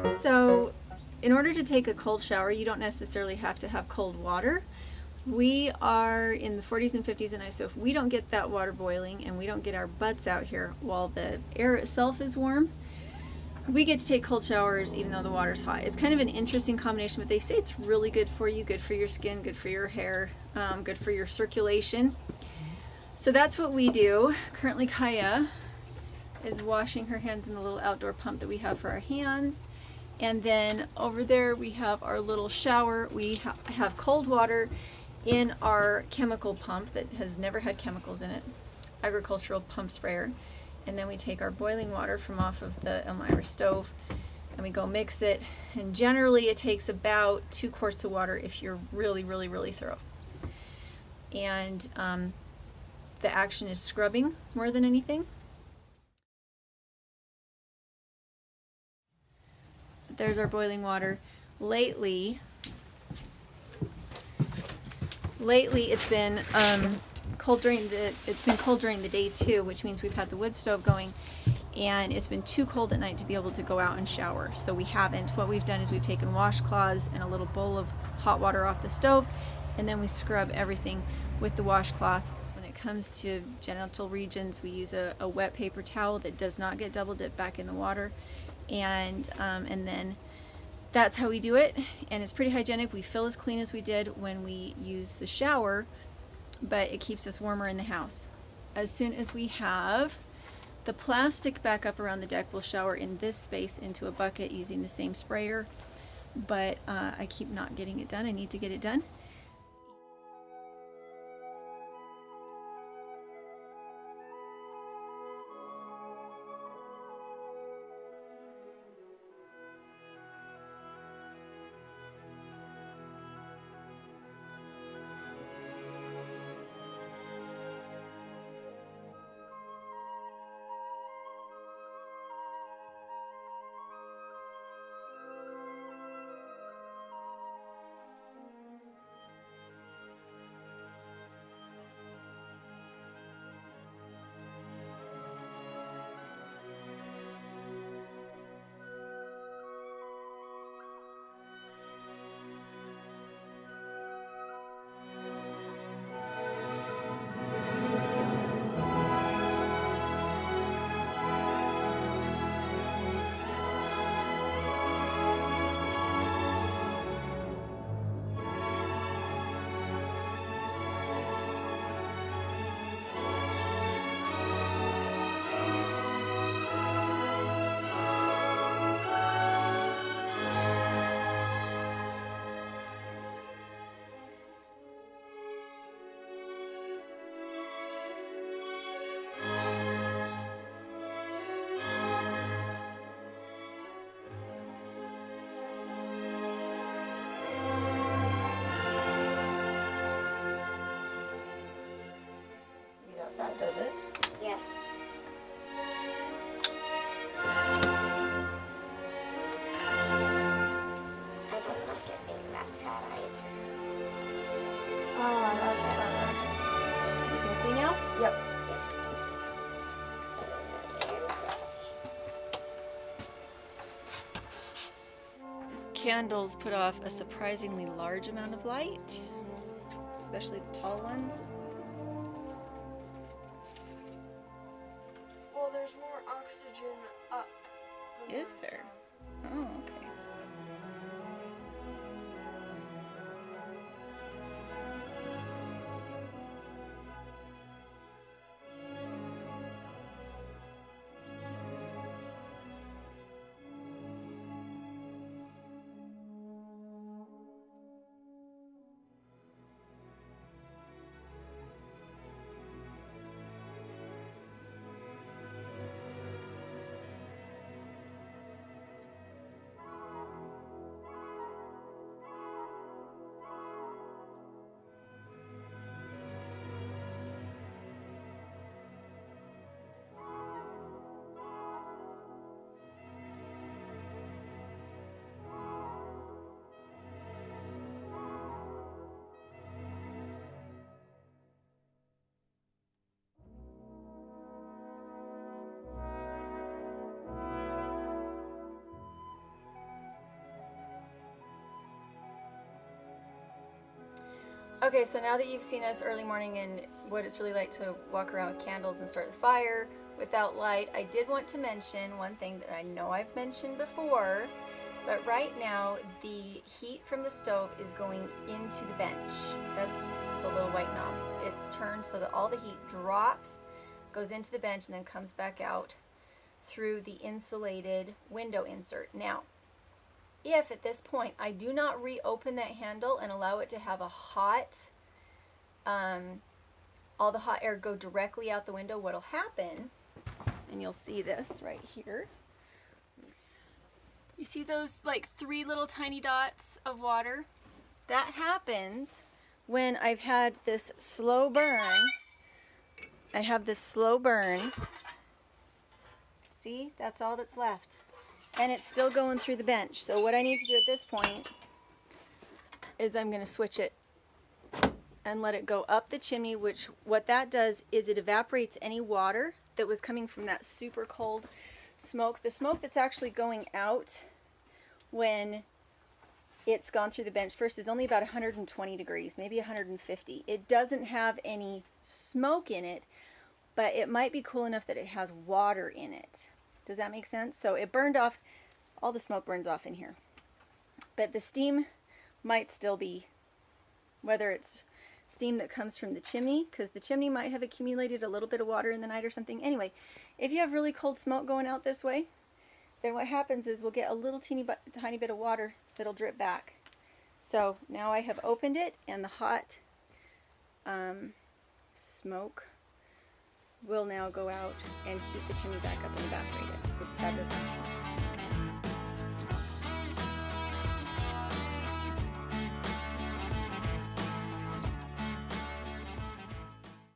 So, in order to take a cold shower, you don't necessarily have to have cold water. We are in the 40s and 50s and so if we don't get that water boiling and we don't get our butts out here while the air itself is warm, we get to take cold showers even though the water's hot. It's kind of an interesting combination, but they say it's really good for you, good for your skin, good for your hair, good for your circulation. So that's what we do. Currently, Kaya is washing her hands in the little outdoor pump that we have for our hands. And then over there we have our little shower. We have cold water in our chemical pump that has never had chemicals in it, agricultural pump sprayer. And then we take our boiling water from off of the Elmira stove and we go mix it. And generally it takes about 2 quarts of water if you're really, really, really thorough. And the action is scrubbing more than anything. But there's our boiling water. Lately it's been cold during the day too, which means we've had the wood stove going and it's been too cold at night to be able to go out and shower. So we haven't. What we've done is we've taken washcloths and a little bowl of hot water off the stove and then we scrub everything with the washcloth. When it comes to genital regions, we use a wet paper towel that does not get double dipped back in the water, and then that's how we do it, and it's pretty hygienic. We feel as clean as we did when we use the shower, but it keeps us warmer in the house. As soon as we have the plastic back up around the deck, we'll shower in this space into a bucket using the same sprayer, but I keep not getting it done. I need to get it done. That does it? Yes. I don't like it being that fat either. Oh, that's better. You can see now? Yep. Candles put off a surprisingly large amount of light, especially the tall ones. Well, there's more oxygen up. Is there? Oh, okay. Okay, so now that you've seen us early morning and what it's really like to walk around with candles and start the fire without light, I did want to mention one thing that I know I've mentioned before, but right now the heat from the stove is going into the bench. That's the little white knob. It's turned so that all the heat drops, goes into the bench, and then comes back out through the insulated window insert. Now, if at this point I do not reopen that handle and allow it to have a hot, all the hot air go directly out the window, what'll happen, and you'll see this right here. You see those like 3 little tiny dots of water? That happens when I've had this slow burn. I have this slow burn. See, that's all that's left. And it's still going through the bench. So what I need to do at this point is I'm going to switch it and let it go up the chimney, which what that does is it evaporates any water that was coming from that super cold smoke. The smoke that's actually going out when it's gone through the bench first is only about 120 degrees, maybe 150. It doesn't have any smoke in it, but it might be cool enough that it has water in it. Does that make sense? So it burned off, all the smoke burns off in here. But the steam might still be, whether it's steam that comes from the chimney, because the chimney might have accumulated a little bit of water in the night or something. Anyway, if you have really cold smoke going out this way, then what happens is we'll get a little tiny bit of water that'll drip back. So now I have opened it, and the hot smoke will now go out and heat the chimney back up and evaporate it. So that doesn't